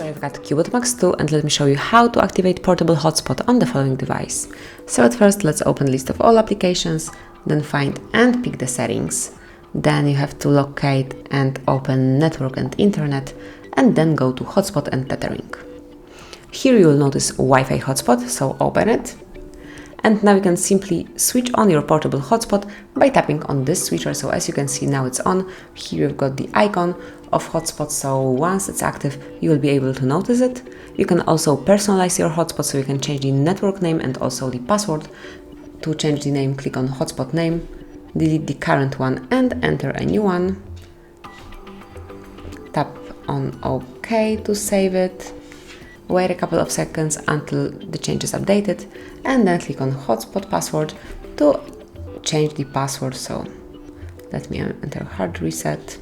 I've got CUBOT Max 2 and let me show you how to activate portable hotspot on the following device. So at first let's open list of all applications, then find and pick the settings. Then you have to locate and open network and internet, and then go to hotspot and tethering. Here you will notice Wi-Fi hotspot, so open it. And now you can simply switch on your portable hotspot by tapping on this switcher. So as you can see, now it's on. Here you've got the icon of hotspot, so once it's active you will be able to notice it. You can also personalize your hotspot, so you can change the network name and also the password. To change the name, click on hotspot name, delete the current one and enter a new one. Tap on OK to save it. Wait a couple of seconds until the change is updated, and then click on hotspot password to change the password. So let me enter hard reset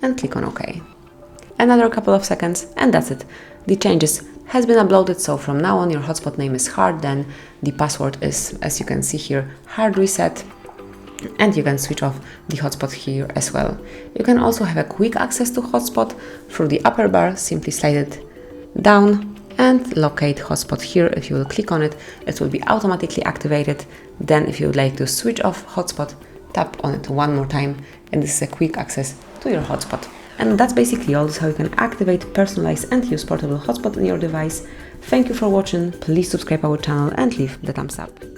and click on OK. Another couple of seconds and that's it. The changes has been uploaded, so from now on your hotspot name is hard, then the password is, as you can see here, hard reset, and you can switch off the hotspot here as well. You can also have a quick access to hotspot through the upper bar. Simply slide it down and locate hotspot here. If you will click on it, it will be automatically activated. Then if you would like to switch off hotspot, tap on it one more time, and this is a quick access to your hotspot. And that's basically all. This is how you can activate, personalize and use portable hotspot on your device. Thank you for watching. Please subscribe our channel and leave the thumbs up.